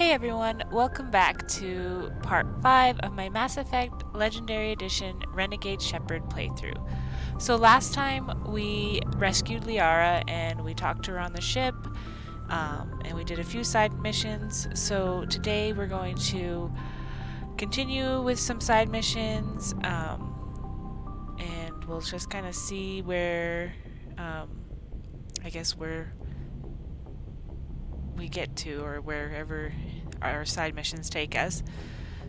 Hey everyone, welcome back to part 5 of my Mass Effect Legendary Edition Renegade Shepard playthrough. So last time we rescued Liara and we talked to her on the ship, and we did a few side missions. So today we're going to continue with some side missions, and we'll just kind of see where, where we get to, or wherever our side missions take us.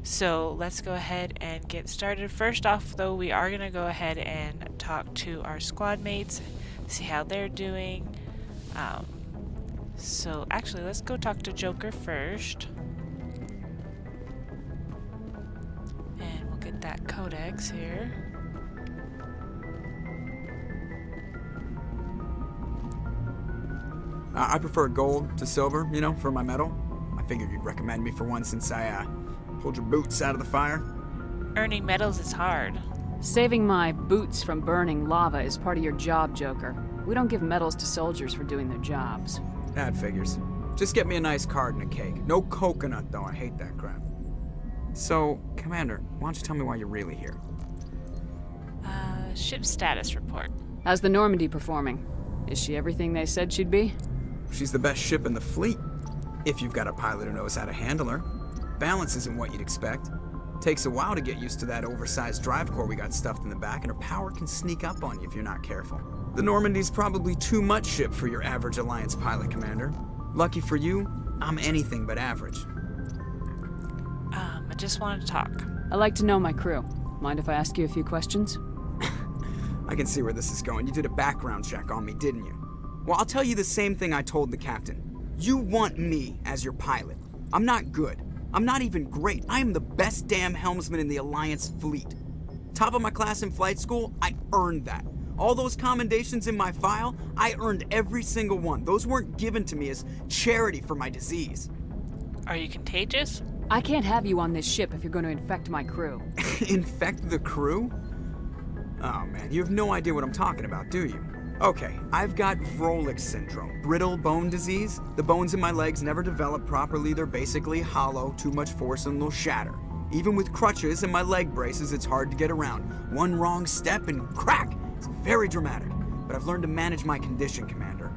So let's go ahead and get started. First off, though, we are going to go ahead and talk to our squad mates, see how they're doing. So actually, let's go talk to Joker first. And we'll get that codex here. I prefer gold to silver, for my medal. I figured you'd recommend me for one since I pulled your boots out of the fire. Earning medals is hard. Saving my boots from burning lava is part of your job, Joker. We don't give medals to soldiers for doing their jobs. That figures. Just get me a nice card and a cake. No coconut, though. I hate that crap. So, Commander, why don't you tell me why you're really here? Ship status report. How's the Normandy performing? Is she everything they said she'd be? She's the best ship in the fleet. If you've got a pilot who knows how to handle her. Balance isn't what you'd expect. Takes a while to get used to that oversized drive core we got stuffed in the back, and her power can sneak up on you if you're not careful. The Normandy's probably too much ship for your average Alliance pilot, Commander. Lucky for you, I'm anything but average. I just wanted to talk. I like to know my crew. Mind if I ask you a few questions? I can see where this is going. You did a background check on me, didn't you? Well, I'll tell you the same thing I told the captain. You want me as your pilot. I'm not good. I'm not even great. I am the best damn helmsman in the Alliance fleet. Top of my class in flight school, I earned that. All those commendations in my file, I earned every single one. Those weren't given to me as charity for my disease. Are you contagious? I can't have you on this ship if you're going to infect my crew. Infect the crew? Oh man, you have no idea what I'm talking about, do you? Okay, I've got Vrolich syndrome, brittle bone disease. The bones in my legs never develop properly. They're basically hollow, too much force and they'll shatter. Even with crutches and my leg braces, it's hard to get around. One wrong step and crack! It's very dramatic, but I've learned to manage my condition, Commander.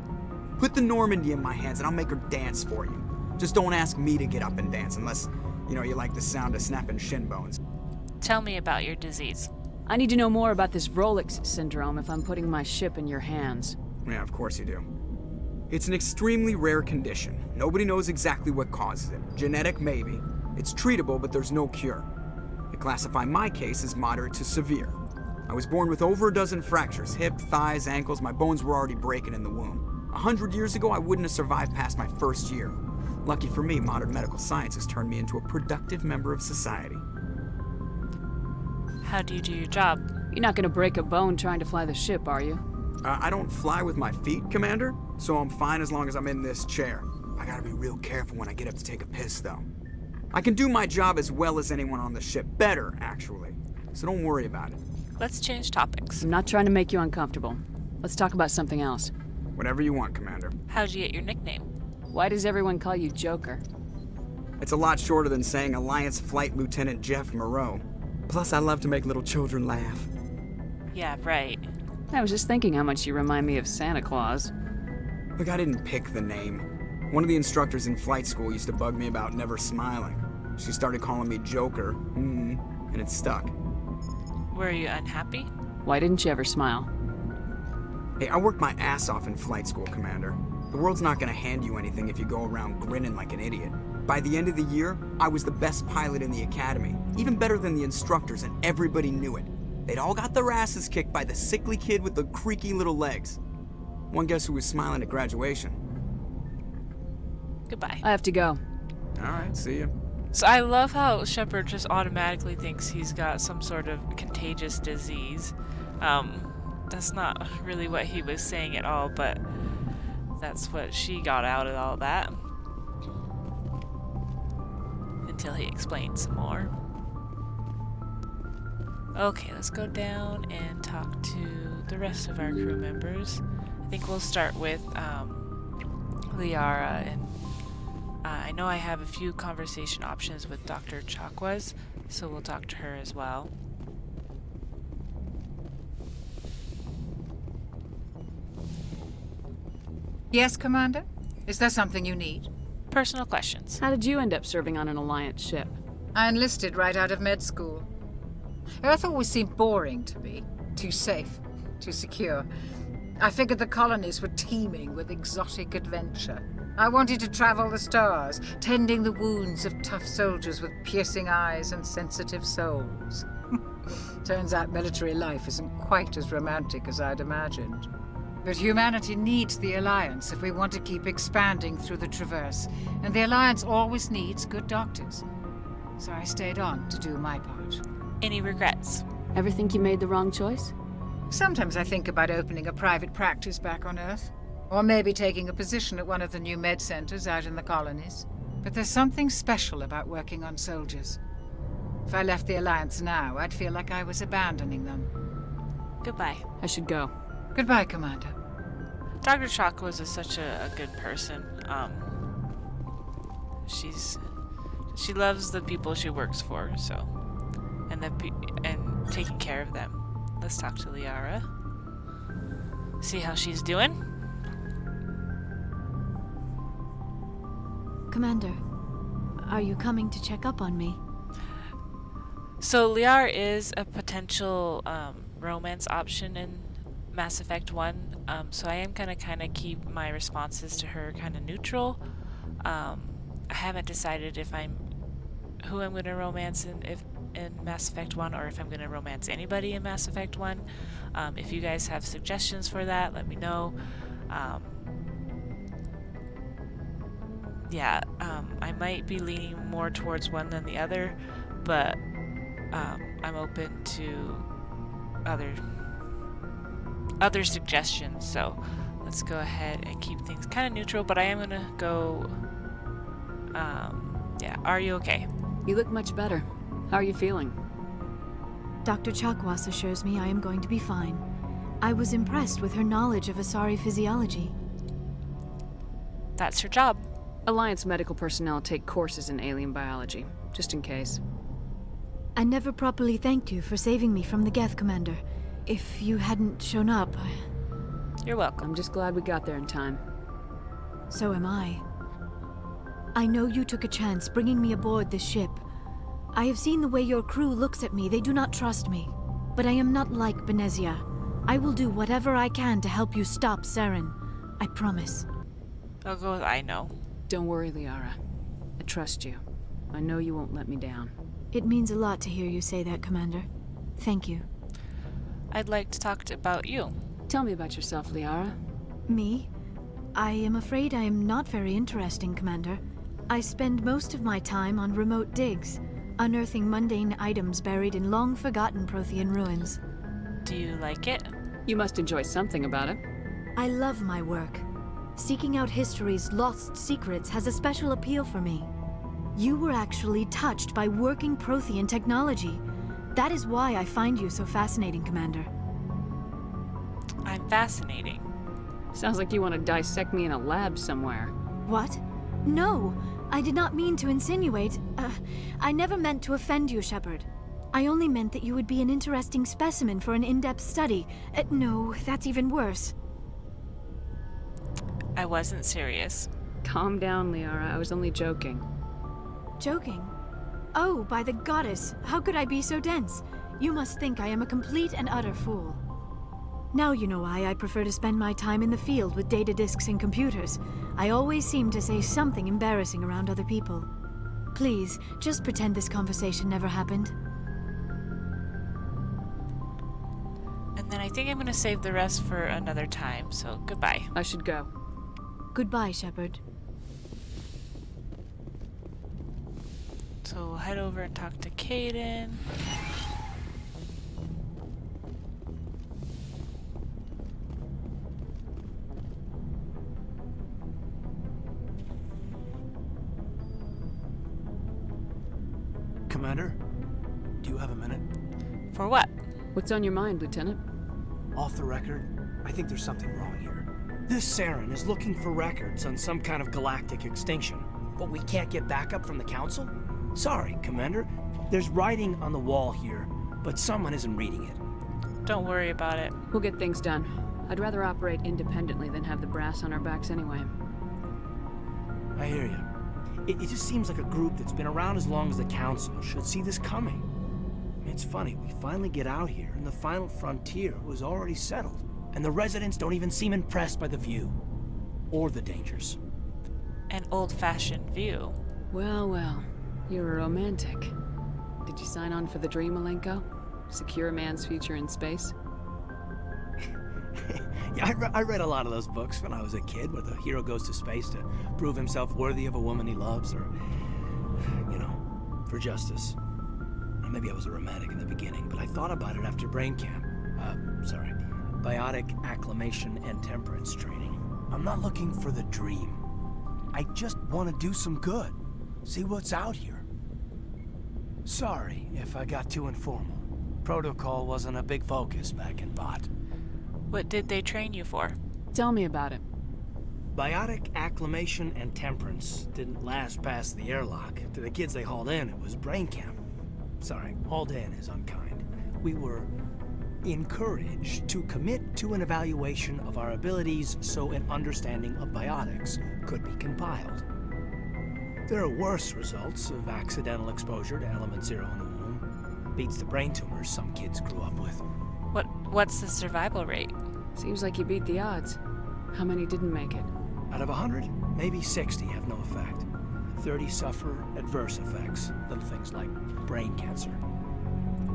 Put the Normandy in my hands and I'll make her dance for you. Just don't ask me to get up and dance unless, you like the sound of snapping shin bones. Tell me about your disease. I need to know more about this Vrolich syndrome if I'm putting my ship in your hands. Yeah, of course you do. It's an extremely rare condition. Nobody knows exactly what causes it. Genetic, maybe. It's treatable, but there's no cure. They classify my case as moderate to severe. I was born with over a dozen fractures, hip, thighs, ankles. My bones were already breaking in the womb. 100 years ago, I wouldn't have survived past my first year. Lucky for me, modern medical science has turned me into a productive member of society. How do you do your job? You're not going to break a bone trying to fly the ship, are you? I don't fly with my feet, Commander, so I'm fine as long as I'm in this chair. I gotta be real careful when I get up to take a piss, though. I can do my job as well as anyone on the ship. Better, actually. So don't worry about it. Let's change topics. I'm not trying to make you uncomfortable. Let's talk about something else. Whatever you want, Commander. How'd you get your nickname? Why does everyone call you Joker? It's a lot shorter than saying Alliance Flight Lieutenant Jeff Moreau. Plus, I love to make little children laugh. Yeah, right. I was just thinking how much you remind me of Santa Claus. Look, I didn't pick the name. One of the instructors in flight school used to bug me about never smiling. She started calling me Joker, and it stuck. Were you unhappy? Why didn't you ever smile? Hey, I worked my ass off in flight school, Commander. The world's not gonna hand you anything if you go around grinning like an idiot. By the end of the year, I was the best pilot in the academy, even better than the instructors, and everybody knew it. They'd all got their asses kicked by the sickly kid with the creaky little legs. One guess who was smiling at graduation? Goodbye. I have to go. All right, see ya. So I love how Shepard just automatically thinks he's got some sort of contagious disease. That's not really what he was saying at all, but that's what she got out of all that. Until he explained some more. Okay, let's go down and talk to the rest of our crew members. I think we'll start with Liara and I know I have a few conversation options with Dr. Chakwas, so we'll talk to her as well. Yes, Commander? Is there something you need? Personal questions. How did you end up serving on an Alliance ship? I enlisted right out of med school. Earth always seemed boring to me. Too safe, too secure. I figured the colonies were teeming with exotic adventure. I wanted to travel the stars, tending the wounds of tough soldiers with piercing eyes and sensitive souls. Turns out military life isn't quite as romantic as I'd imagined. But humanity needs the Alliance if we want to keep expanding through the Traverse, and the Alliance always needs good doctors. So I stayed on to do my part. Any regrets? Ever think you made the wrong choice? Sometimes I think about opening a private practice back on Earth, or maybe taking a position at one of the new med centers out in the colonies. But there's something special about working on soldiers. If I left the Alliance now, I'd feel like I was abandoning them. Goodbye. I should go. Goodbye, Commander. Dr. Chakwas is such a good person. She loves the people she works for, so, and taking care of them. Let's talk to Liara. See how she's doing. Commander, are you coming to check up on me? So Liara is a potential romance option in Mass Effect 1, so I am gonna kind of keep my responses to her kind of neutral. I haven't decided who I'm gonna romance in Mass Effect 1, or if I'm gonna romance anybody in Mass Effect 1. If you guys have suggestions for that, let me know. I might be leaning more towards one than the other, but I'm open to other suggestions, so let's go ahead and keep things kind of neutral, but I am gonna go, are you okay? You look much better. How are you feeling? Dr. Chakwas assures me I am going to be fine. I was impressed with her knowledge of Asari physiology. That's her job. Alliance medical personnel take courses in alien biology, just in case. I never properly thanked you for saving me from the Geth, Commander. If you hadn't shown up, You're welcome. I'm just glad we got there in time. so am I. I know you took a chance bringing me aboard this ship. I have seen the way your crew looks at me. They do not trust me. But I am not like Benezia. I will do whatever I can to help you stop Saren. I promise. I'll go with I know. Don't worry, Liara. I trust you. I know you won't let me down. It means a lot to hear you say that, Commander. Thank you. I'd like to talk about you. Tell me about yourself, Liara. Me? I am afraid I am not very interesting, Commander. I spend most of my time on remote digs, unearthing mundane items buried in long-forgotten Prothean ruins. Do you like it? You must enjoy something about it. I love my work. Seeking out history's lost secrets has a special appeal for me. You were actually touched by working Prothean technology. That is why I find you so fascinating, Commander. I'm fascinating. Sounds like you want to dissect me in a lab somewhere. What? No, I did not mean to insinuate. I never meant to offend you, Shepard. I only meant that you would be an interesting specimen for an in-depth study. No, that's even worse. I wasn't serious. Calm down, Liara. I was only joking. Joking? Oh, by the goddess, how could I be so dense? You must think I am a complete and utter fool. Now you know why I prefer to spend my time in the field with data disks and computers. I always seem to say something embarrassing around other people. Please, just pretend this conversation never happened. And then I think I'm gonna save the rest for another time, so goodbye. I should go. Goodbye, Shepard. So we'll head over and talk to Kaden. Commander, do you have a minute? For what? What's on your mind, Lieutenant? Off the record, I think there's something wrong here. This Saren is looking for records on some kind of galactic extinction. But we can't get backup from the council? Sorry, Commander. There's writing on the wall here, but someone isn't reading it. Don't worry about it. We'll get things done. I'd rather operate independently than have the brass on our backs anyway. I hear you. It just seems like a group that's been around as long as the council should see this coming. It's funny, we finally get out here, and the final frontier was already settled. And the residents don't even seem impressed by the view. Or the dangers. An old-fashioned view. Well, well. You're a romantic. Did you sign on for the dream, Malenko? Secure a man's future in space? Yeah, I read a lot of those books when I was a kid, where the hero goes to space to prove himself worthy of a woman he loves, or, you know, for justice. Or maybe I was a romantic in the beginning, but I thought about it after brain camp. Biotic acclimation and temperance training. I'm not looking for the dream. I just want to do some good. See what's out here. Sorry if I got too informal. Protocol wasn't a big focus back in Bot. What did they train you for? Tell me about it. Biotic acclimation and temperance didn't last past the airlock. To the kids they hauled in, it was brain camp. Sorry, hauled in is unkind. We were encouraged to commit to an evaluation of our abilities so an understanding of biotics could be compiled. There are worse results of accidental exposure to element 0 in the womb. Beats the brain tumors some kids grew up with. What's the survival rate? Seems like you beat the odds. How many didn't make it? Out of 100, maybe 60 have no effect. 30 suffer adverse effects, little things like brain cancer.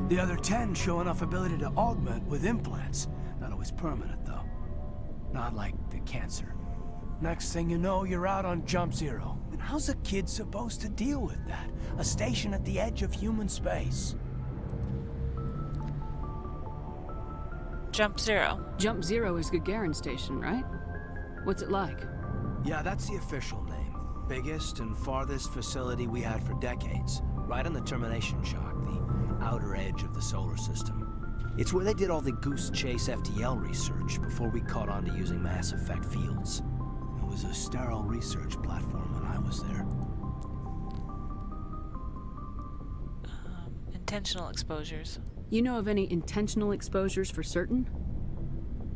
The other 10 show enough ability to augment with implants. Not always permanent, though. Not like the cancer. Next thing you know, you're out on Jump Zero. And how's a kid supposed to deal with that? A station at the edge of human space. Jump Zero. Jump Zero is Gagarin Station, right? What's it like? Yeah, that's the official name. Biggest and farthest facility we had for decades. Right on the termination shock, the outer edge of the solar system. It's where they did all the Goose Chase FTL research before we caught on to using mass effect fields. It was a sterile research platform when I was there. Intentional exposures. You know of any intentional exposures for certain?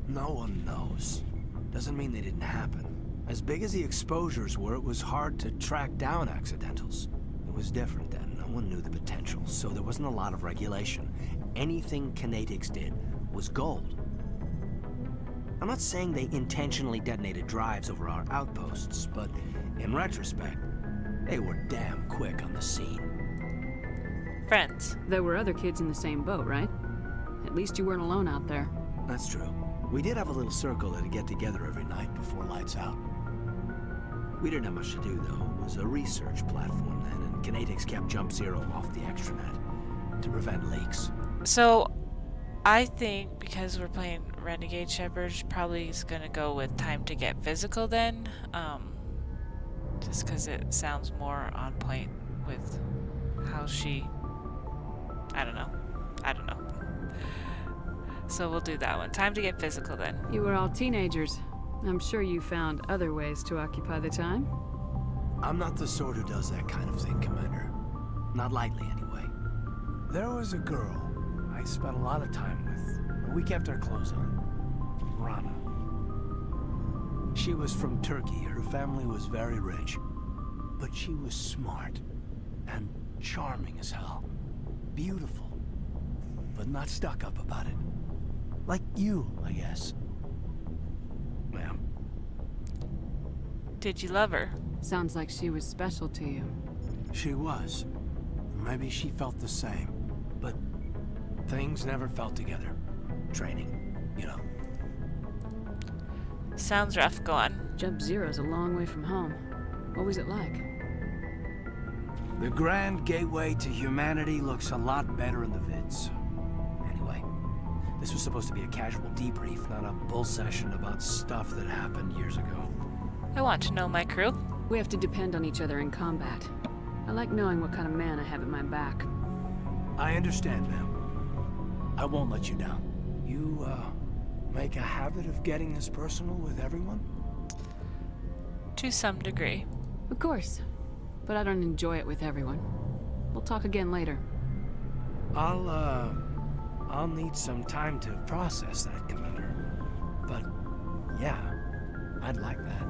No one knows. Doesn't mean they didn't happen. As big as the exposures were, it was hard to track down accidentals. It was different then. No one knew the potential, so there wasn't a lot of regulation. Anything Kinetics did was gold. I'm not saying they intentionally detonated drives over our outposts, but in retrospect, they were damn quick on the scene. Friends. There were other kids in the same boat, right? At least you weren't alone out there. That's true. We did have a little circle that'd get together every night before lights out. We didn't have much to do, though. It was a research platform then, and Kinetics kept Jump Zero off the extranet to prevent leaks. So, I think because we're playing Renegade Shepherd, probably is gonna go with time to get physical then. Just because it sounds more on point with how she... I don't know. So we'll do that one. Time to get physical then. You were all teenagers. I'm sure you found other ways to occupy the time. I'm not the sort who does that kind of thing, Commander. Not lightly, anyway. There was a girl I spent a lot of time with. We kept our clothes on. Rana. She was from Turkey. Her family was very rich. But she was smart. And charming as hell. Beautiful. But not stuck up about it. Like you, I guess. Ma'am. Did you love her? Sounds like she was special to you. She was. Maybe she felt the same. But things never felt together. Training, you know. Sounds rough. Go on. Jump Zero's a long way from home. What was it like? The grand gateway to humanity looks a lot better in the vids. Anyway, this was supposed to be a casual debrief, not a bull session about stuff that happened years ago. I want to know my crew. We have to depend on each other in combat. I like knowing what kind of man I have at my back. I understand, ma'am. I won't let you down. You, make a habit of getting this personal with everyone? To some degree. Of course. but I don't enjoy it with everyone. We'll talk again later. I'll need some time to process that, Commander. But, yeah, I'd like that.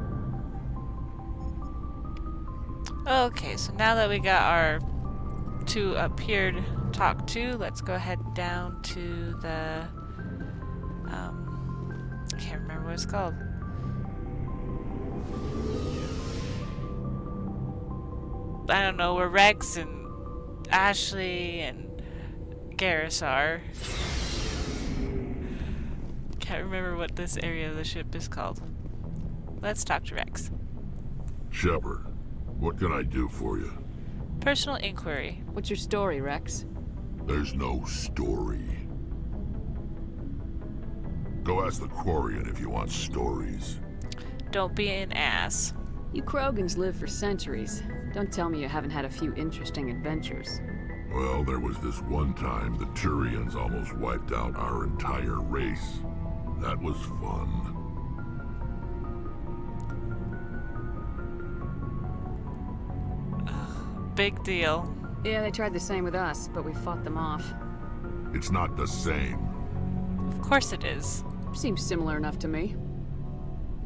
Okay, so now that we got our two up here to talk to, let's go ahead down to the, I can't remember what it's called. I don't know, where Rex and Ashley and Garrus are. Can't remember what this area of the ship is called. Let's talk to Rex. Shepard, what can I do for you? Personal inquiry. What's your story, Rex? There's no story. Go ask the Quarian if you want stories. Don't be an ass. You Krogans live for centuries. Don't tell me you haven't had a few interesting adventures. Well, there was this one time the Turians almost wiped out our entire race. That was fun. Big deal. Yeah, they tried the same with us, but we fought them off. It's not the same. Of course it is. Seems similar enough to me.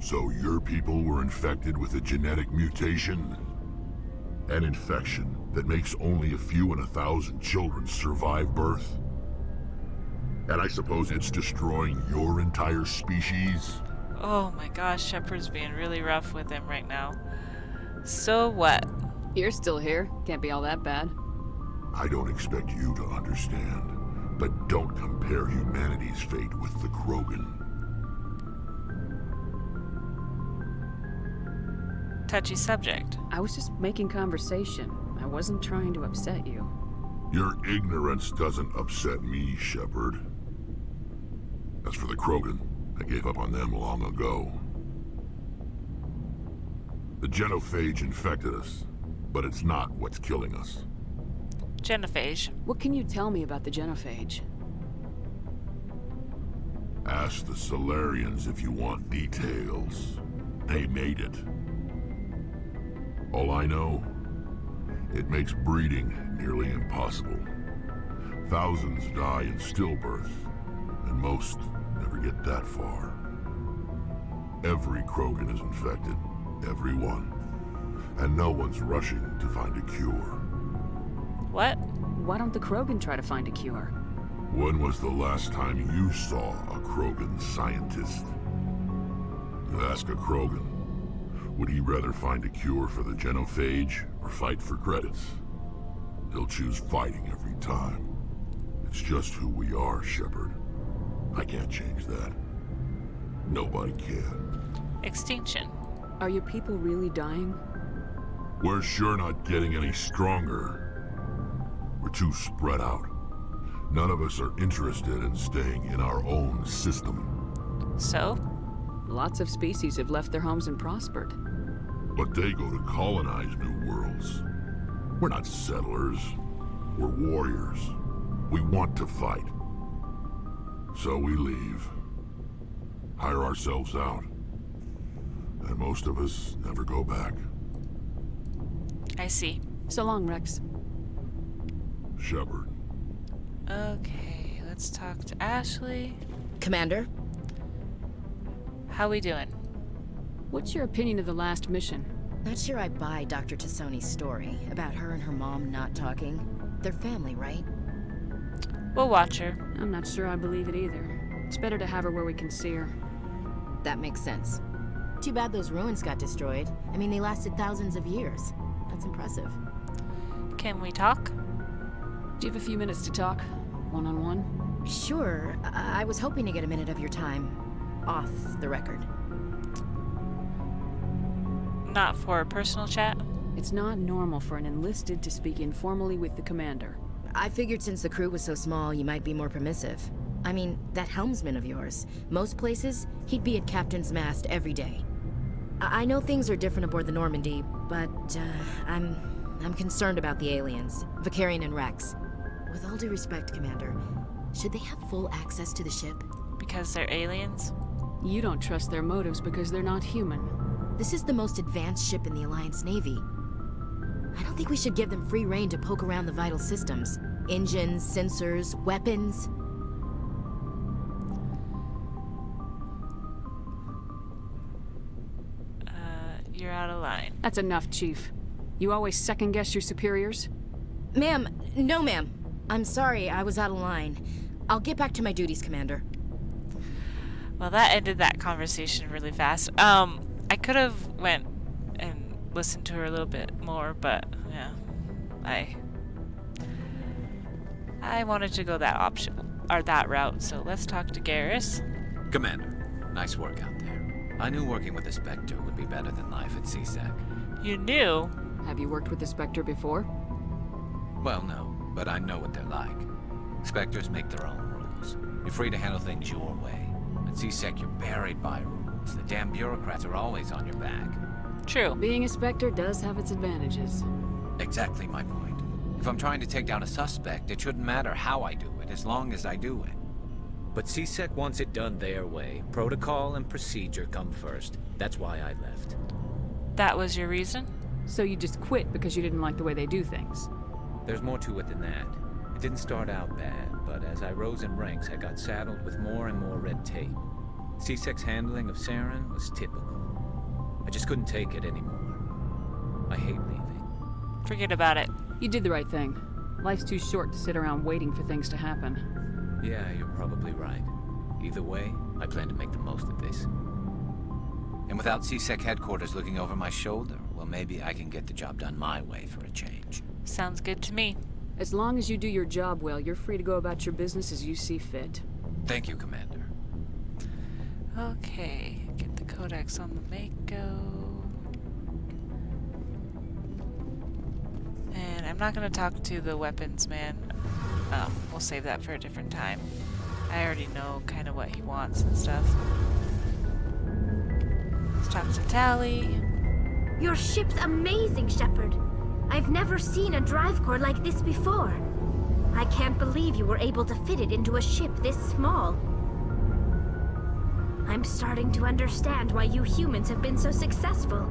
So your people were infected with a genetic mutation? An infection that makes only a few in 1,000 children survive birth? And I suppose it's destroying your entire species? Oh my gosh, Shepard's being really rough with him right now. So what? You're still here. Can't be all that bad. I don't expect you to understand, but don't compare humanity's fate with the Krogan. Touchy subject. I was just making conversation. I wasn't trying to upset you. Your ignorance doesn't upset me, Shepard. As for the Krogan, I gave up on them long ago. The genophage infected us, but it's not what's killing us. Genophage. What can you tell me about the genophage? Ask the Solarians if you want details. They made it. All I know, it makes breeding nearly impossible. Thousands die in stillbirth, and most never get that far. Every Krogan is infected, every one. And no one's rushing to find a cure. What? Why don't the Krogan try to find a cure? When was the last time you saw a Krogan scientist? You ask a Krogan, would he rather find a cure for the genophage or fight for credits? He'll choose fighting every time. It's just who we are, Shepard. I can't change that. Nobody can. Extinction. Are your people really dying? We're sure not getting any stronger. We're too spread out. None of us are interested in staying in our own system. So? Lots of species have left their homes and prospered. But they go to colonize new worlds. We're not settlers. We're warriors. We want to fight. So we leave. Hire ourselves out. And most of us never go back. I see. So long, Rex. Shepard. Okay, let's talk to Ashley. Commander? How we doing? What's your opinion of the last mission? Not sure I buy Dr. Tassoni's story about her and her mom not talking. They're family, right? We'll watch her. I'm not sure I believe it either. It's better to have her where we can see her. That makes sense. Too bad those ruins got destroyed. I mean, they lasted thousands of years. That's impressive. Can we talk? Do you have a few minutes to talk? One-on-one? Sure. I was hoping to get a minute of your time. Off the record. Not for a personal chat? It's not normal for an enlisted to speak informally with the commander. I figured since the crew was so small, you might be more permissive. I mean, that helmsman of yours. Most places, he'd be at Captain's Mast every day. I know things are different aboard the Normandy, but, I'm concerned about the aliens. Vicarian and Rex. With all due respect, Commander, should they have full access to the ship? Because they're aliens? You don't trust their motives because they're not human. This is the most advanced ship in the Alliance Navy. I don't think we should give them free rein to poke around the vital systems. Engines, sensors, weapons. You're out of line. That's enough, Chief. You always second-guess your superiors? Ma'am, no ma'am. I'm sorry, I was out of line. I'll get back to my duties, Commander. Well, that ended that conversation really fast. I could have went and listened to her a little bit more, but yeah, I wanted to go that option or that route. So let's talk to Garrus. Commander, nice work out there. I knew working with the Spectre would be better than life at CSEC. You knew? Have you worked with the Spectre before? Well, no, but I know what they're like. Spectres make their own rules. You're free to handle things your way. At CSEC, you're buried by rules. The damn bureaucrats are always on your back. True. Being a Spectre does have its advantages. Exactly my point. If I'm trying to take down a suspect, it shouldn't matter how I do it, as long as I do it. But CSEC wants it done their way. Protocol and procedure come first. That's why I left. That was your reason? So you just quit because you didn't like the way they do things? There's more to it than that. It didn't start out bad, but as I rose in ranks, I got saddled with more and more red tape. CSEC's handling of Saren was typical. I just couldn't take it anymore. I hate leaving. Forget about it. You did the right thing. Life's too short to sit around waiting for things to happen. Yeah, you're probably right. Either way, I plan to make the most of this. And without CSEC headquarters looking over my shoulder, well, maybe I can get the job done my way for a change. Sounds good to me. As long as you do your job well, you're free to go about your business as you see fit. Thank you, Commander. Okay, get the codex on the Mako. And I'm not going to talk to the weapons man. We'll save that for a different time. I already know kind of what he wants and stuff. Let's talk to Tally. Your ship's amazing, Shepard. I've never seen a drive core like this before. I can't believe you were able to fit it into a ship this small. I'm starting to understand why you humans have been so successful.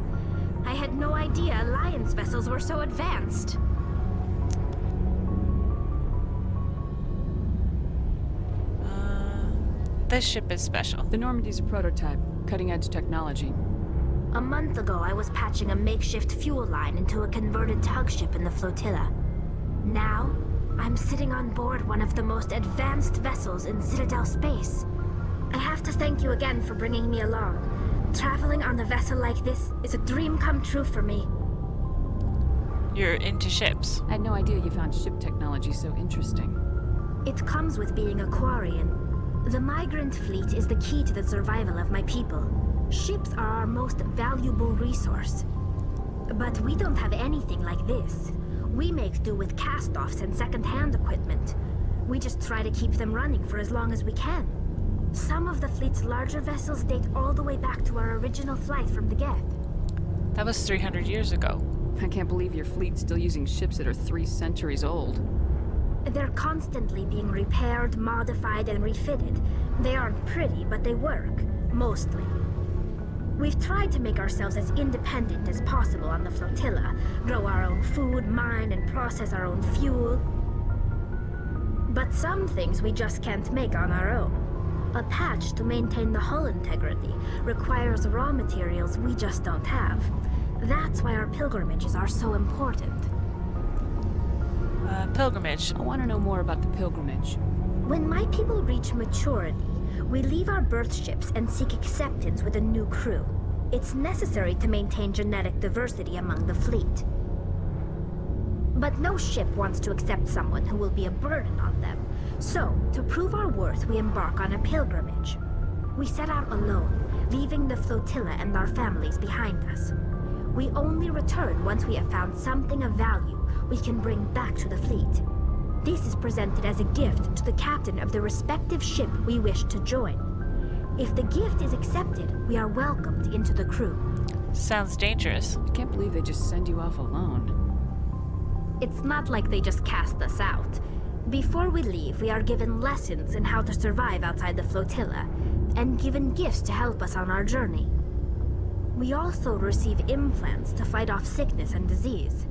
I had no idea Alliance vessels were so advanced. This ship is special. The Normandy's a prototype, cutting-edge technology. A month ago, I was patching a makeshift fuel line into a converted tug ship in the flotilla. Now, I'm sitting on board one of the most advanced vessels in Citadel space. I have to thank you again for bringing me along. Traveling on a vessel like this is a dream come true for me. You're into ships. I had no idea you found ship technology so interesting. It comes with being a Quarian. The migrant fleet is the key to the survival of my people. Ships are our most valuable resource. But we don't have anything like this. We make do with cast-offs and second-hand equipment. We just try to keep them running for as long as we can. Some of the fleet's larger vessels date all the way back to our original flight from the Geth. That was 300 years ago. I can't believe your fleet's still using ships that are 3 centuries old. They're constantly being repaired, modified, and refitted. They aren't pretty, but they work. Mostly. We've tried to make ourselves as independent as possible on the flotilla, grow our own food, mine, and process our own fuel. But some things we just can't make on our own. A patch to maintain the hull integrity requires raw materials we just don't have. That's why our pilgrimages are so important. Pilgrimage. I want to know more about the pilgrimage. When my people reach maturity, we leave our birth ships and seek acceptance with a new crew. It's necessary to maintain genetic diversity among the fleet. But no ship wants to accept someone who will be a burden on them. So, to prove our worth, we embark on a pilgrimage. We set out alone, leaving the flotilla and our families behind us. We only return once we have found something of value we can bring back to the fleet. This is presented as a gift to the captain of the respective ship we wish to join. If the gift is accepted, we are welcomed into the crew. Sounds dangerous. I can't believe they just send you off alone. It's not like they just cast us out. Before we leave, we are given lessons in how to survive outside the flotilla, and given gifts to help us on our journey. We also receive implants to fight off sickness and disease.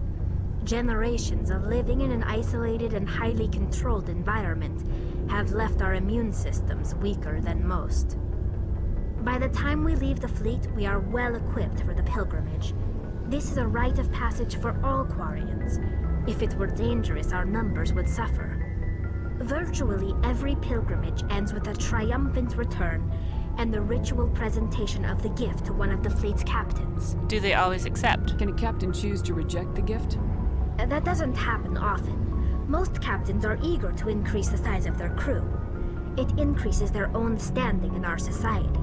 Generations of living in an isolated and highly controlled environment have left our immune systems weaker than most. By the time we leave the fleet, we are well equipped for the pilgrimage. This is a rite of passage for all Quarians. If it were dangerous, our numbers would suffer. Virtually every pilgrimage ends with a triumphant return and the ritual presentation of the gift to one of the fleet's captains. Do they always accept? Can a captain choose to reject the gift? That doesn't happen often. Most captains are eager to increase the size of their crew. It increases their own standing in our society.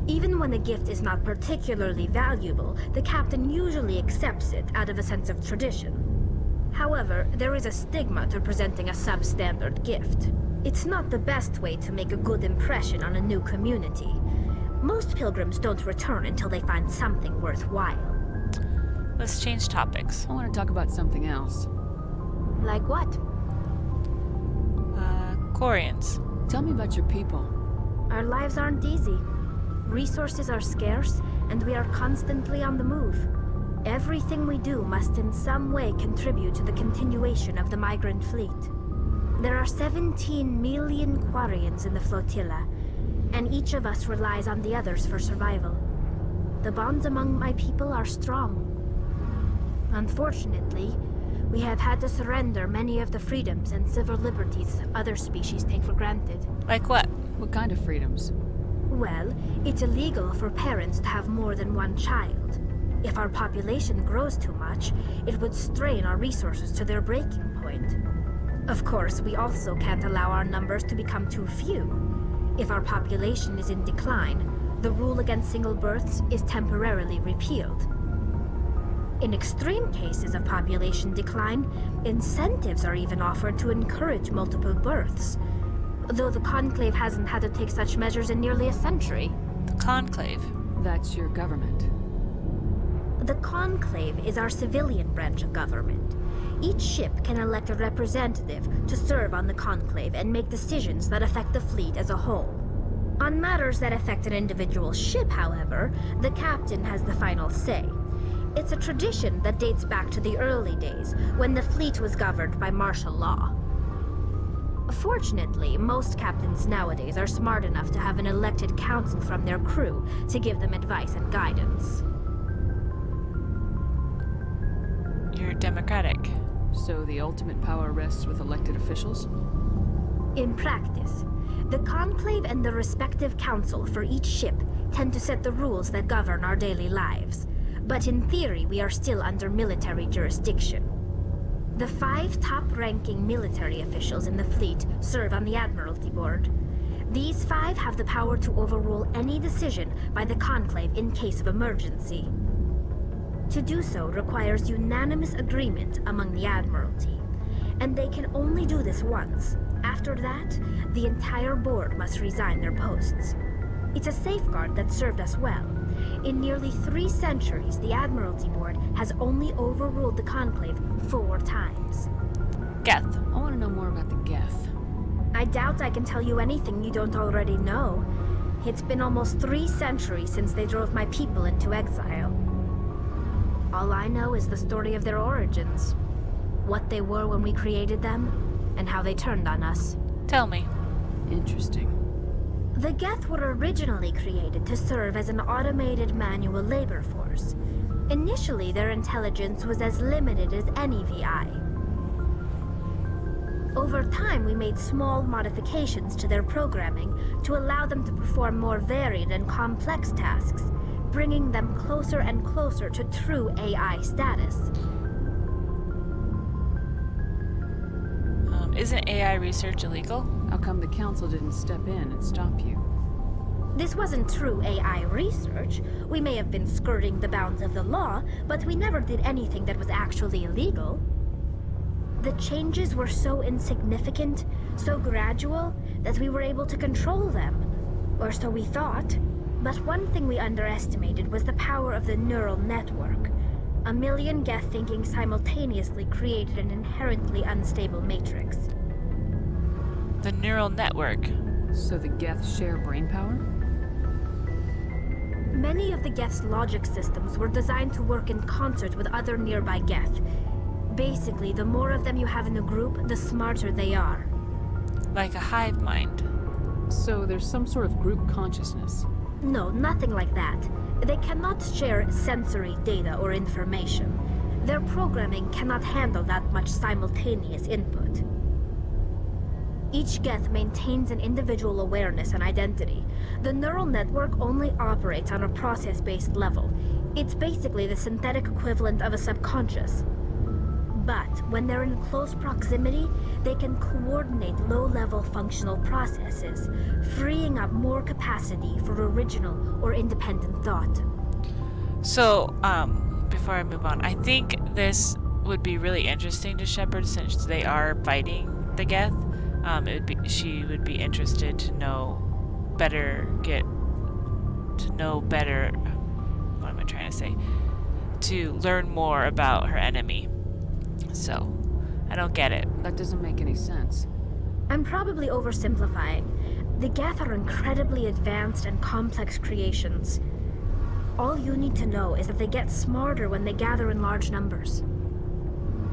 Even when a gift is not particularly valuable, the captain usually accepts it out of a sense of tradition. However, there is a stigma to presenting a substandard gift. It's not the best way to make a good impression on a new community. Most pilgrims don't return until they find something worthwhile. Let's change topics. I want to talk about something else. Like what? Quarians. Tell me about your people. Our lives aren't easy. Resources are scarce, and we are constantly on the move. Everything we do must in some way contribute to the continuation of the migrant fleet. There are 17 million Quarians in the flotilla, and each of us relies on the others for survival. The bonds among my people are strong. Unfortunately, we have had to surrender many of the freedoms and civil liberties other species take for granted. Like what? What kind of freedoms? Well, it's illegal for parents to have more than one child. If our population grows too much, it would strain our resources to their breaking point. Of course, we also can't allow our numbers to become too few. If our population is in decline, the rule against single births is temporarily repealed. In extreme cases of population decline, incentives are even offered to encourage multiple births, though the Conclave hasn't had to take such measures in nearly a century. The Conclave. That's your government. The Conclave is our civilian branch of government. Each ship can elect a representative to serve on the Conclave and make decisions that affect the fleet as a whole. On matters that affect an individual ship, however, the captain has the final say. It's a tradition that dates back to the early days, when the fleet was governed by martial law. Fortunately, most captains nowadays are smart enough to have an elected council from their crew to give them advice and guidance. You're democratic. So the ultimate power rests with elected officials? In practice, the Conclave and the respective council for each ship tend to set the rules that govern our daily lives. But in theory, we are still under military jurisdiction. The 5 top-ranking military officials in the fleet serve on the Admiralty Board. These 5 have the power to overrule any decision by the Conclave in case of emergency. To do so requires unanimous agreement among the Admiralty, and they can only do this once. After that, the entire board must resign their posts. It's a safeguard that served us well. In nearly 3 centuries, the Admiralty Board has only overruled the Conclave 4 times. Geth. I want to know more about the Geth. I doubt I can tell you anything you don't already know. It's been almost 3 centuries since they drove my people into exile. All I know is the story of their origins. What they were when we created them, and how they turned on us. Tell me. Interesting. The Geth were originally created to serve as an automated manual labor force. Initially, their intelligence was as limited as any VI. Over time, we made small modifications to their programming to allow them to perform more varied and complex tasks, bringing them closer and closer to true AI status. Isn't AI research illegal? How come the council didn't step in and stop you? This wasn't true AI research. We may have been skirting the bounds of the law, but we never did anything that was actually illegal. The changes were so insignificant, so gradual, that we were able to control them. Or so we thought. But one thing we underestimated was the power of the neural network. 1 million Geth thinking simultaneously created an inherently unstable matrix. The neural network. So the Geth share brain power? Many of the Geth's logic systems were designed to work in concert with other nearby Geth. Basically, the more of them you have in a group, the smarter they are. Like a hive mind. So there's some sort of group consciousness. No, nothing like that. They cannot share sensory data or information. Their programming cannot handle that much simultaneous input. Each Geth maintains an individual awareness and identity. The neural network only operates on a process-based level. It's basically the synthetic equivalent of a subconscious. But when they're in close proximity, they can coordinate low-level functional processes, freeing up more capacity for original or independent thought. So, before I move on, I think this would be really interesting to Shepard since they are fighting the Geth. She would be interested to know better, what am I trying to say? To learn more about her enemy. So, I don't get it. That doesn't make any sense. I'm probably oversimplifying. The Geth are incredibly advanced and complex creations. All you need to know is that they get smarter when they gather in large numbers.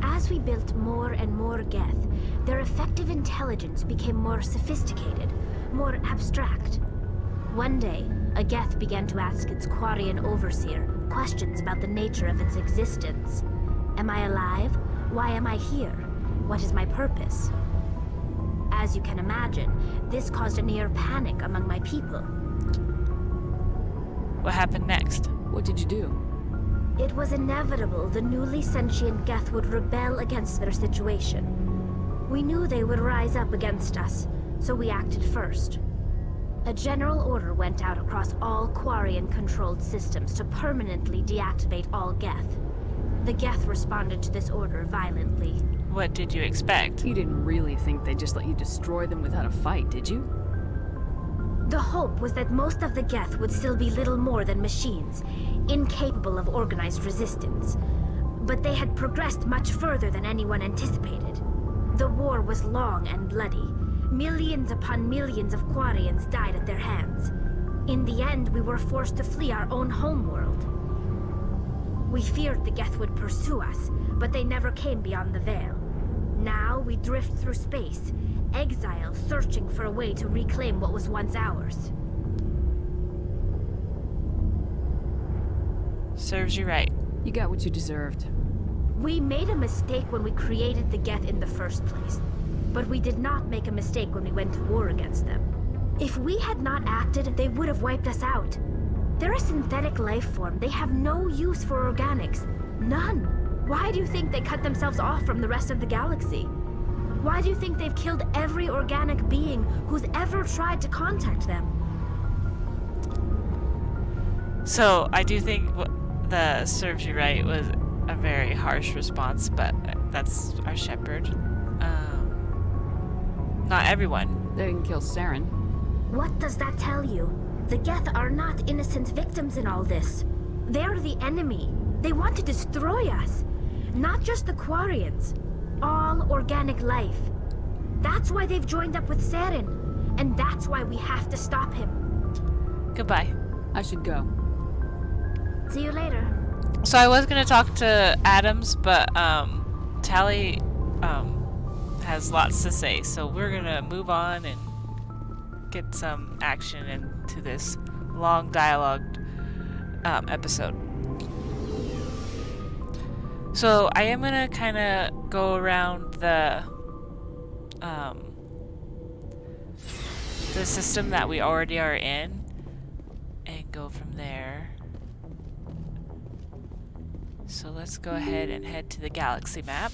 As we built more and more Geth, their effective intelligence became more sophisticated, more abstract. One day, a Geth began to ask its Quarian overseer questions about the nature of its existence. Am I alive? Why am I here? What is my purpose? As you can imagine, this caused a near panic among my people. What happened next? What did you do? It was inevitable the newly sentient Geth would rebel against their situation. We knew they would rise up against us, so we acted first. A general order went out across all Quarian-controlled systems to permanently deactivate all Geth. The Geth responded to this order violently. What did you expect? You didn't really think they'd just let you destroy them without a fight, did you? The hope was that most of the Geth would still be little more than machines, incapable of organized resistance. But they had progressed much further than anyone anticipated. The war was long and bloody. Millions upon millions of Quarians died at their hands. In the end, we were forced to flee our own homeworld. We feared the Geth would pursue us, but they never came beyond the Veil. Now we drift through space, exile searching for a way to reclaim what was once ours. Serves you right. You got what you deserved. We made a mistake when we created the Geth in the first place, but we did not make a mistake when we went to war against them. If we had not acted, they would have wiped us out. They're a synthetic life form. They have no use for organics. None. Why do you think they cut themselves off from the rest of the galaxy? Why do you think they've killed every organic being who's ever tried to contact them? So, I do think the serves you right was a very harsh response, but that's our Shepard. Not everyone. They didn't kill Saren. What does that tell you? The Geth are not innocent victims in all this. They're the enemy. They want to destroy us. Not just the Quarians. All organic life. That's why they've joined up with Saren. And that's why we have to stop him. Goodbye. I should go. See you later. So I was gonna talk to Adams, but Tally has lots to say, so we're gonna move on and get some action into this long dialogue episode. So I am gonna kind of go around the system that we already are in and go from there. So let's go ahead and head to the galaxy map.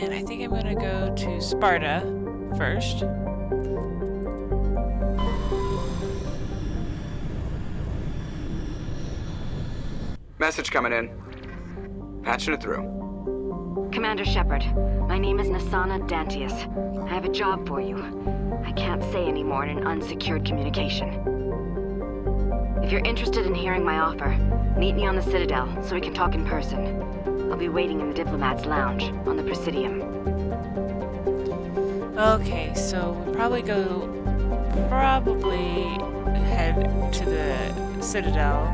And I think I'm gonna go to Sparta first. Message coming in. Patching it through. Commander Shepard, my name is Nasana Dantius. I have a job for you. I can't say any more in an unsecured communication. If you're interested in hearing my offer, meet me on the Citadel so we can talk in person. I'll be waiting in the Diplomat's Lounge on the Presidium. Okay, so we probably head to the Citadel,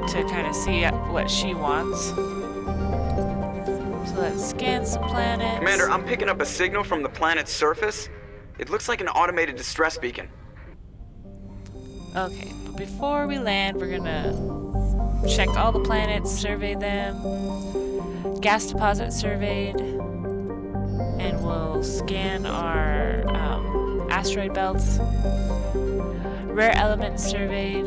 to kind of see what she wants. So let's scan some planets. Commander, I'm picking up a signal from the planet's surface. It looks like an automated distress beacon. Okay, but before we land, we're gonna check all the planets, survey them, gas deposit surveyed, and we'll scan our asteroid belts, rare elements surveyed.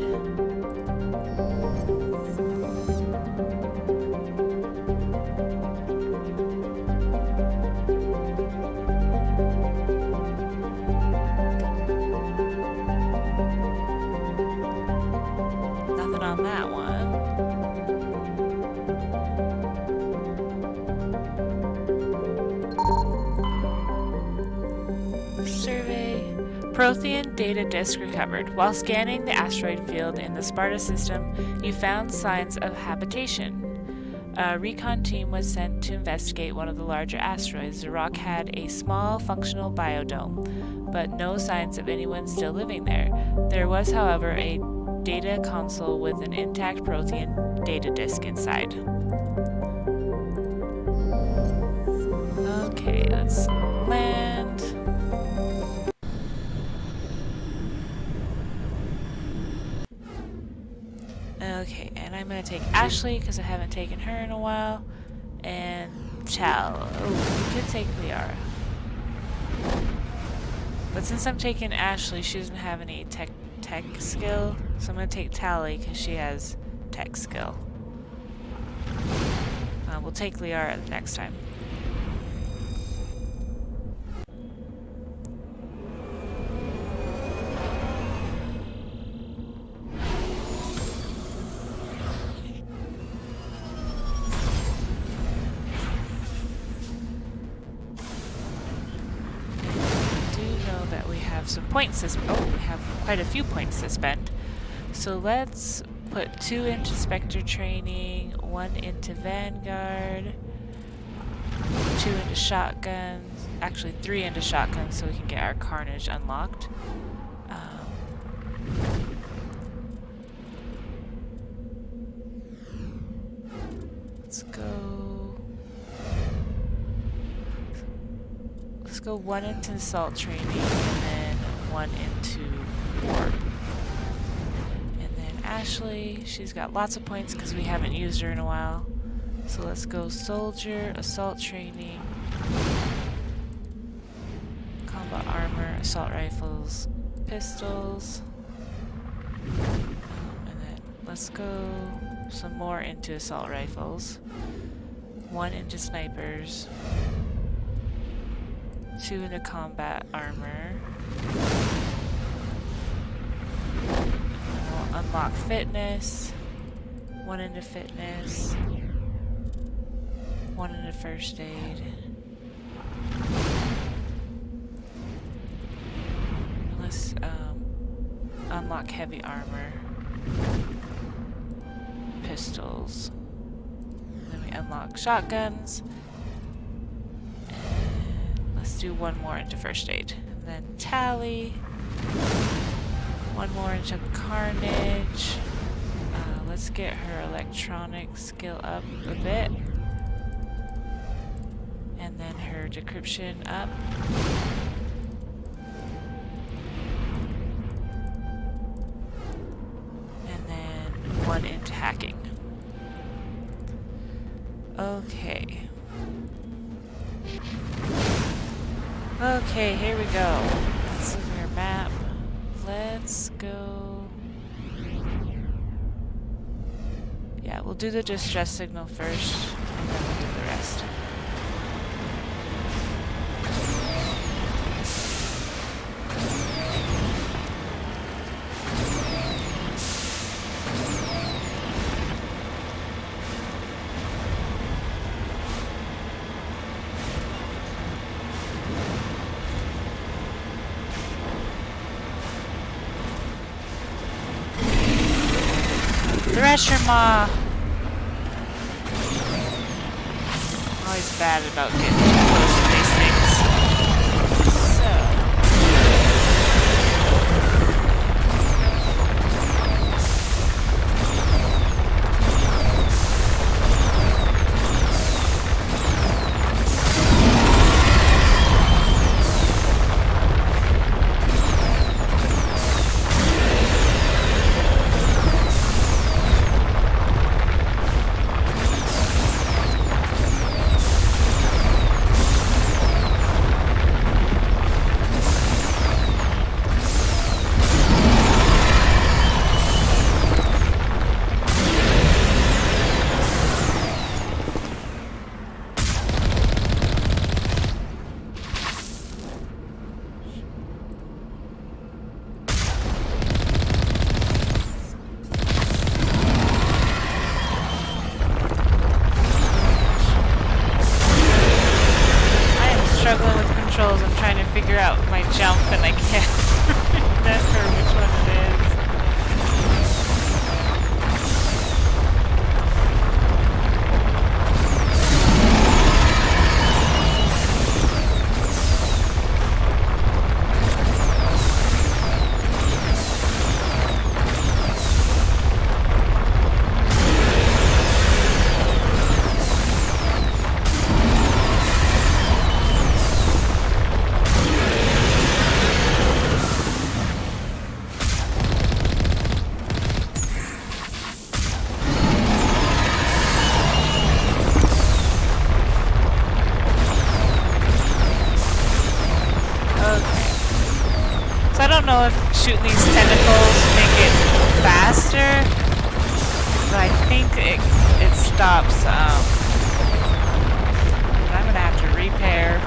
Nothing on that one. Survey. Prothean data disk recovered. While scanning the asteroid field in the Sparta system, you found signs of habitation. A recon team was sent to investigate one of the larger asteroids. The rock had a small, functional biodome, but no signs of anyone still living there. There was, however, a data console with an intact Prothean data disk inside. Okay, let's land. Okay, and I'm gonna take Ashley because I haven't taken her in a while, and Tal. Oh, we could take Liara. But since I'm taking Ashley, she doesn't have any tech skill, so I'm gonna take Tally because she has tech skill. We'll take Liara the next time. Some points to we have quite a few points to spend. So let's put 2 into Spectre training, 1 into Vanguard, 2 into shotguns, actually 3 into shotguns so we can get our Carnage unlocked. Let's go 1 into assault training and then 1 into warp. And then Ashley, she's got lots of points because we haven't used her in a while. So let's go soldier, assault training, combat armor, assault rifles, pistols. And then let's go some more into assault rifles, 1 into snipers, 2 into combat armor. And we'll unlock fitness, 1 into fitness, 1 into first aid. Let's unlock heavy armor, pistols. Then we unlock shotguns. Let's do 1 more into first aid. And then Tally. 1 more into Carnage. Let's get her electronic skill up a bit. And then her decryption up. And then 1 into hacking. Okay. Okay, here we go. This is your map. Let's go. Yeah, we'll do the distress signal first, and then we'll do the rest. Thresher Maw. Always bad about getting too close to these things. So. Struggling with controls. I'm trying to figure out my jump and I can't remember which one it is. I don't know if shooting these tentacles make it faster, but I think it stops. I'm gonna have to repair.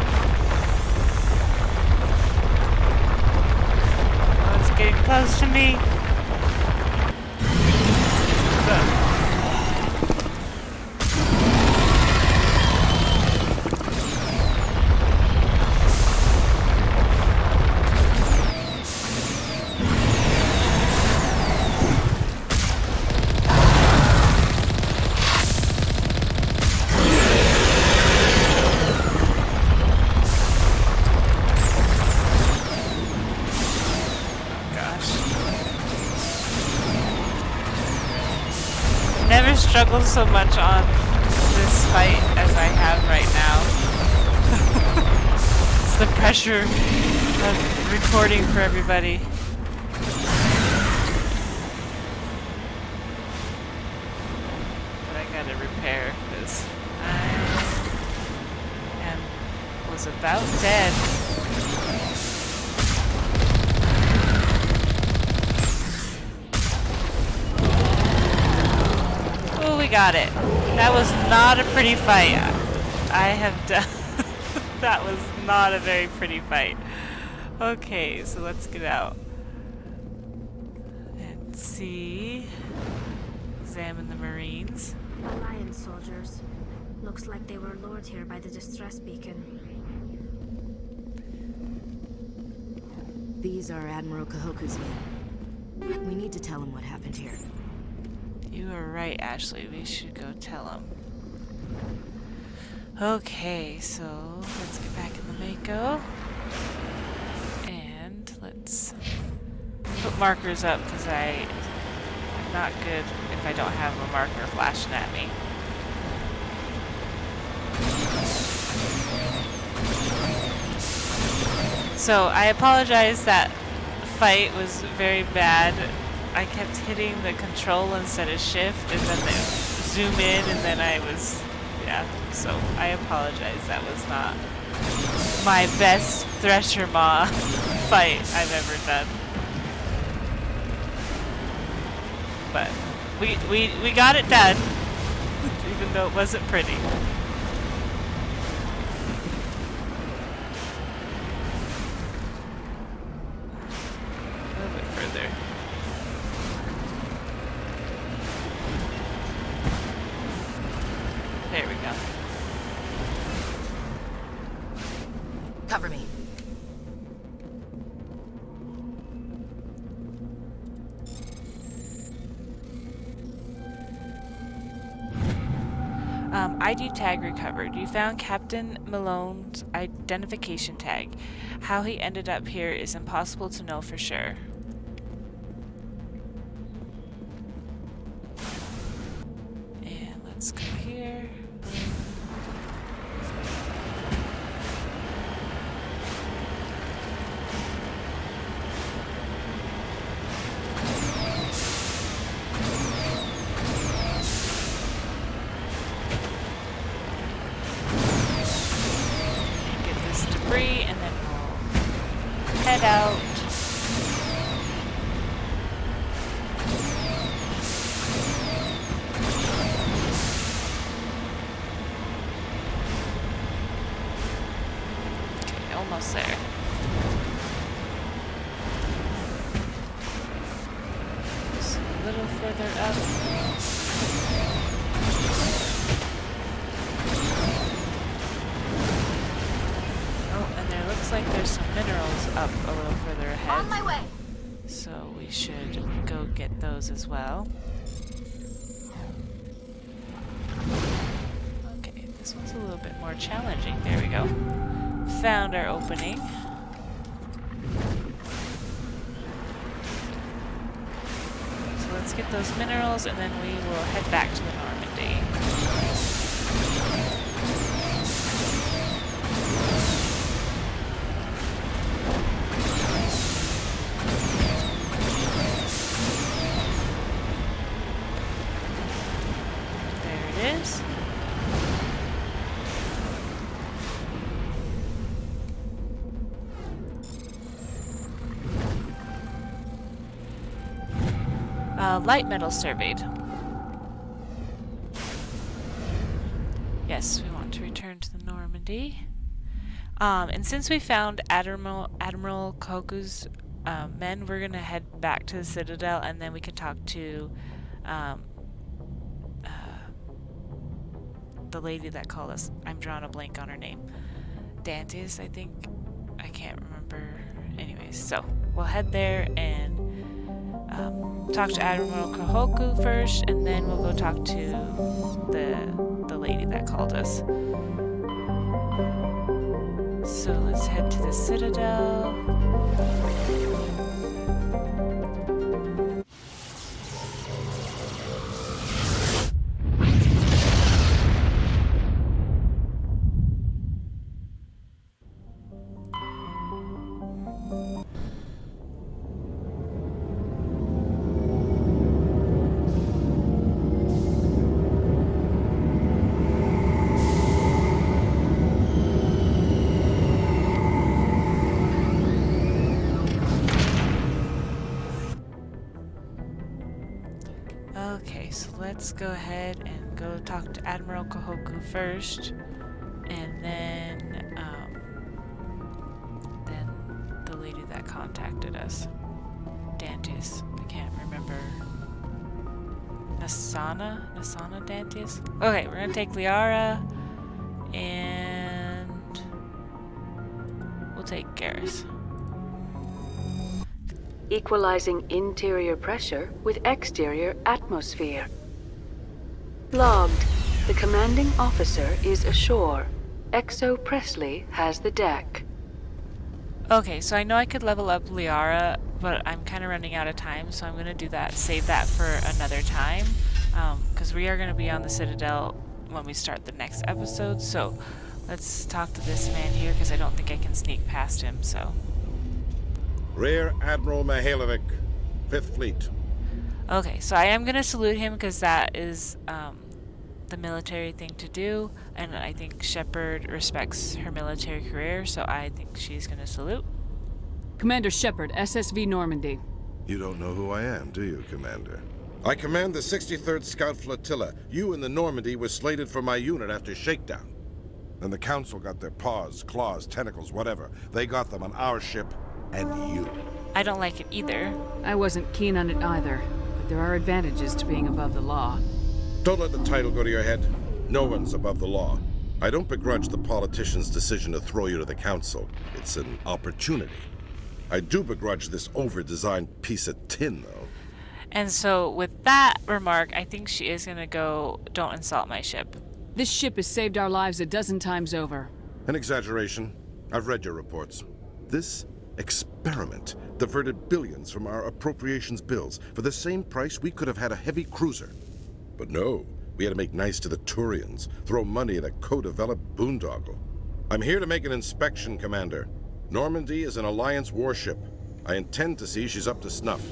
Oh, it's getting close to me. Never struggled so much on this fight as I have right now. It's the pressure of recording for everybody. But I gotta repair because I was about dead. We got it. That was not a pretty fight. I have done. That was not a very pretty fight. Okay, so let's get out and see. Examine the Marines. Alliance soldiers. Looks like they were lured here by the distress beacon. These are Admiral Kahoku's men. We need to tell him what happened here. You are right, Ashley. We should go tell him. Okay, so let's get back in the Mako. And let's put markers up because I'm not good if I don't have a marker flashing at me. So I apologize, that fight was very bad. I kept hitting the control instead of shift, and then they zoom in, and then I was, yeah, so I apologize. That was not my best Thresher Maw fight I've ever done. But we got it done, even though it wasn't pretty. A little bit further. There we go. Cover me. ID tag recovered. You found Captain Malone's identification tag. How he ended up here is impossible to know for sure. And let's go here. Debris, and then we'll head out. Okay, almost there. Just a little further up. Looks like there's some minerals up a little further ahead. On my way. So we should go get those as well. Okay, this one's a little bit more challenging. There we go. Found our opening. So let's get those minerals and then we will head back to the Normandy. Light metal surveyed. Yes, we want to return to the Normandy. And since we found Admiral Koku's men, we're gonna head back to the Citadel, and then we can talk to the lady that called us. I'm drawing a blank on her name. Dantes, I think. I can't remember. Anyways, so we'll head there and talk to Admiral Kohoku first, and then we'll go talk to the lady that called us. So let's head to the Citadel. Okay, so let's go ahead and go talk to Admiral Kohoku first, and then the lady that contacted us, Dantes. I can't remember. Nasana Dantes. Okay, we're gonna take Liara, and we'll take Garrus. Equalizing interior pressure with exterior atmosphere. Logged. The commanding officer is ashore. Exo Presley has the deck. Okay, so I know I could level up Liara, but I'm kind of running out of time, so I'm going to do that, save that for another time, because we are going to be on the Citadel when we start the next episode, so let's talk to this man here, because I don't think I can sneak past him, so... Rear Admiral Mihailovic, 5th Fleet. Okay, so I am going to salute him because that is the military thing to do, and I think Shepard respects her military career, so I think she's going to salute. Commander Shepard, SSV Normandy. You don't know who I am, do you, Commander? I command the 63rd Scout Flotilla. You and the Normandy were slated for my unit after shakedown. Then the Council got their paws, claws, tentacles, whatever. They got them on our ship, and you. I don't like it either. I wasn't keen on it either, but there are advantages to being above the law. Don't let the title go to your head. No one's above the law. I don't begrudge the politician's decision to throw you to the Council. It's an opportunity. I do begrudge this over-designed piece of tin, though. And so with that remark, I think she is going to go, don't insult my ship. This ship has saved our lives a dozen times over. An exaggeration. I've read your reports. This experiment diverted billions from our appropriations bills. For the same price, we could have had a heavy cruiser. But no, we had to make nice to the Turians, throw money at a co-developed boondoggle. I'm here to make an inspection, Commander. Normandy is an Alliance warship. I intend to see she's up to snuff.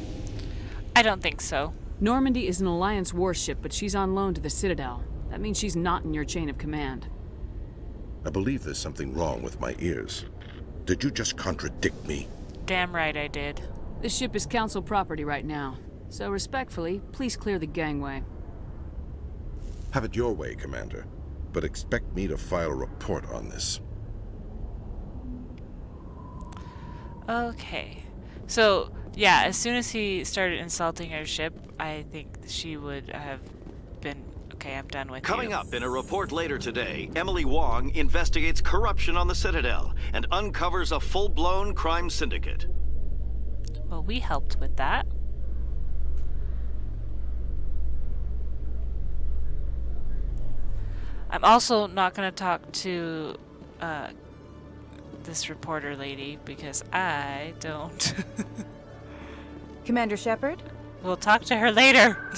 I don't think so. Normandy is an Alliance warship, but she's on loan to the Citadel. That means she's not in your chain of command. I believe there's something wrong with my ears. Did you just contradict me? Damn right I did. This ship is Council property right now. So respectfully, please clear the gangway. Have it your way, Commander. But expect me to file a report on this. Okay. So, yeah, as soon as he started insulting her ship, I think she would have been, okay, I'm done with you. Coming up in a report later today, Emily Wong investigates corruption on the Citadel and uncovers a full-blown crime syndicate. Well, we helped with that. I'm also not going to talk to this reporter lady because I don't. Commander Shepard? We'll talk to her later.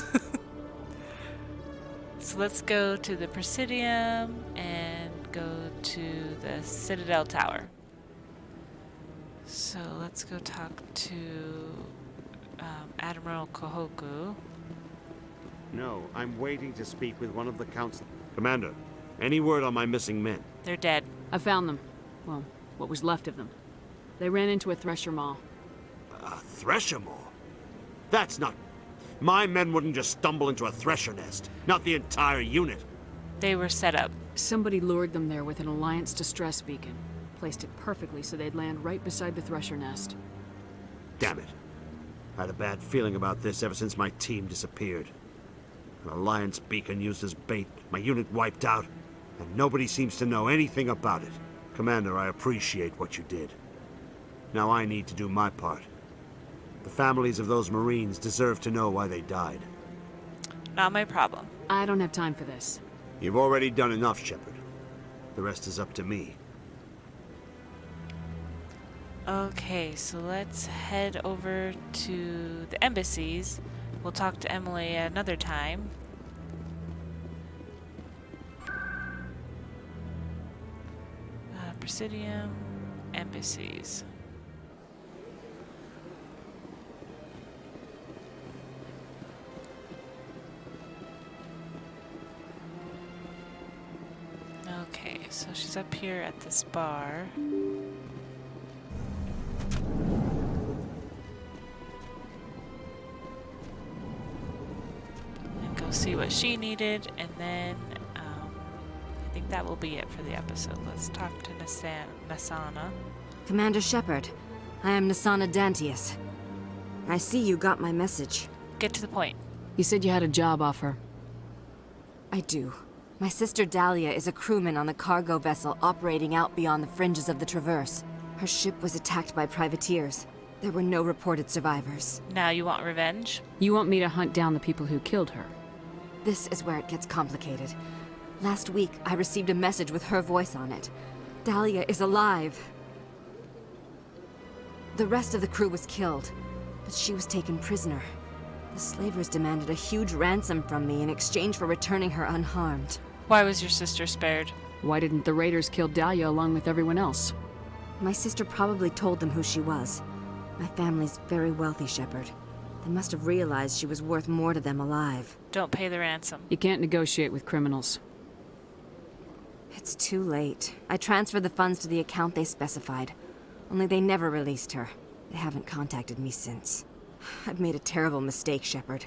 So let's go to the Presidium and go to the Citadel Tower. So let's go talk to Admiral Kohoku. No, I'm waiting to speak with one of the council. Commander, any word on my missing men? They're dead. I found them. Well, what was left of them. They ran into a thresher maw. A thresher maw? That's not... My men wouldn't just stumble into a thresher nest. Not the entire unit. They were set up. Somebody lured them there with an Alliance distress beacon. Placed it perfectly so they'd land right beside the thresher nest. Damn it. I had a bad feeling about this ever since my team disappeared. An Alliance beacon used as bait, my unit wiped out, and nobody seems to know anything about it. Commander, I appreciate what you did. Now I need to do my part. The families of those Marines deserve to know why they died. Not my problem. I don't have time for this. You've already done enough, Shepard. The rest is up to me. Okay, so let's head over to the embassies. We'll talk to Emily another time. Presidium, embassies. Okay, so she's up here at this bar. And go see what she needed, and then I think that will be it for the episode. Let's talk to Nasana. Commander Shepard, I am Nasana Dantius. I see you got my message. Get to the point. You said you had a job offer. I do. My sister Dahlia is a crewman on the cargo vessel operating out beyond the fringes of the Traverse. Her ship was attacked by privateers. There were no reported survivors. Now you want revenge? You want me to hunt down the people who killed her? This is where it gets complicated. Last week, I received a message with her voice on it. Dahlia is alive. The rest of the crew was killed, but she was taken prisoner. The slavers demanded a huge ransom from me in exchange for returning her unharmed. Why was your sister spared? Why didn't the raiders kill Dahlia along with everyone else? My sister probably told them who she was. My family's very wealthy, Shepard. They must have realized she was worth more to them alive. Don't pay the ransom. You can't negotiate with criminals. It's too late. I transferred the funds to the account they specified. Only they never released her. They haven't contacted me since. I've made a terrible mistake, Shepard.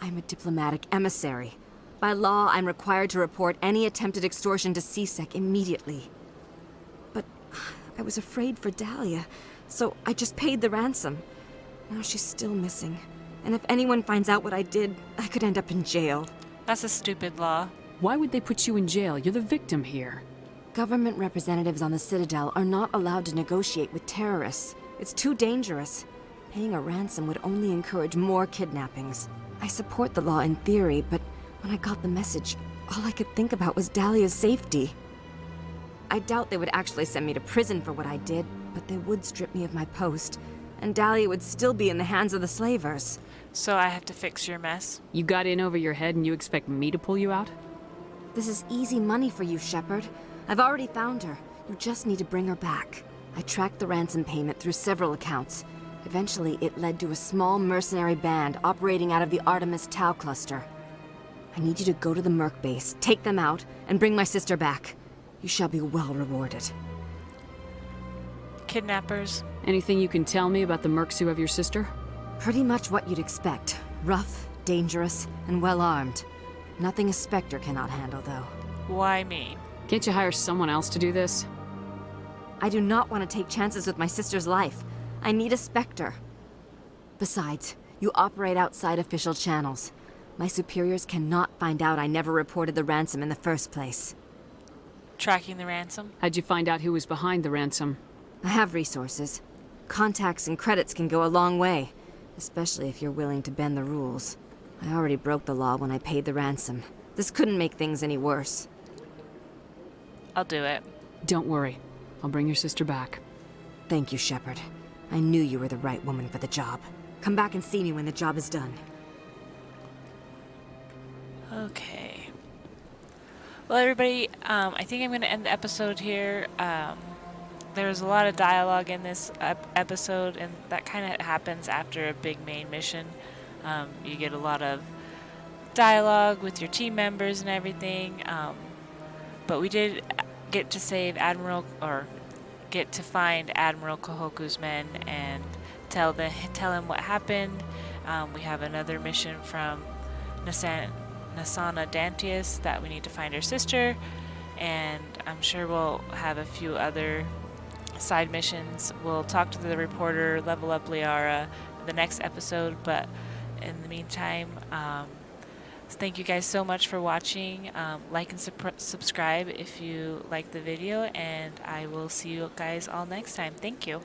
I'm a diplomatic emissary. By law, I'm required to report any attempted extortion to CSEC immediately. But I was afraid for Dahlia, so I just paid the ransom. Now she's still missing. And if anyone finds out what I did, I could end up in jail. That's a stupid law. Why would they put you in jail? You're the victim here. Government representatives on the Citadel are not allowed to negotiate with terrorists. It's too dangerous. Paying a ransom would only encourage more kidnappings. I support the law in theory, but when I got the message, All I could think about was Dahlia's safety. I doubt they would actually send me to prison for what I did, but they would strip me of my post, and Dahlia would still be in the hands of the slavers. So I have to fix your mess? You got in over your head and you expect me to pull you out? This is easy money for you, Shepard. I've already found her. You just need to bring her back. I tracked the ransom payment through several accounts. Eventually, it led to a small mercenary band operating out of the Artemis Tau cluster. I need you to go to the Merc base, take them out, and bring my sister back. You shall be well rewarded. Kidnappers? Anything you can tell me about the mercs who have your sister? Pretty much what you'd expect. Rough, dangerous, and well-armed. Nothing a Spectre cannot handle, though. Why me? Can't you hire someone else to do this? I do not want to take chances with my sister's life. I need a Spectre. Besides, you operate outside official channels. My superiors cannot find out I never reported the ransom in the first place. Tracking the ransom? How'd you find out who was behind the ransom? I have resources. Contacts and credits can go a long way, especially if you're willing to bend the rules. I already broke the law when I paid the ransom. This couldn't make things any worse. I'll do it. Don't worry. I'll bring your sister back. Thank you, Shepard. I knew you were the right woman for the job. Come back and see me when the job is done. Okay. Well, everybody, I think I'm going to end the episode here. There was a lot of dialogue in this episode, and that kind of happens after a big main mission. You get a lot of dialogue with your team members and everything. But we did get to save get to find Admiral Kohoku's men and tell him what happened. We have another mission from Nasana Dantius that we need to find her sister, and I'm sure we'll have a few other side missions. We'll talk to the reporter, level up Liara in the next episode, but in the meantime, thank you guys so much for watching. Like and subscribe if you like the video, and I will see you guys all next time. Thank you.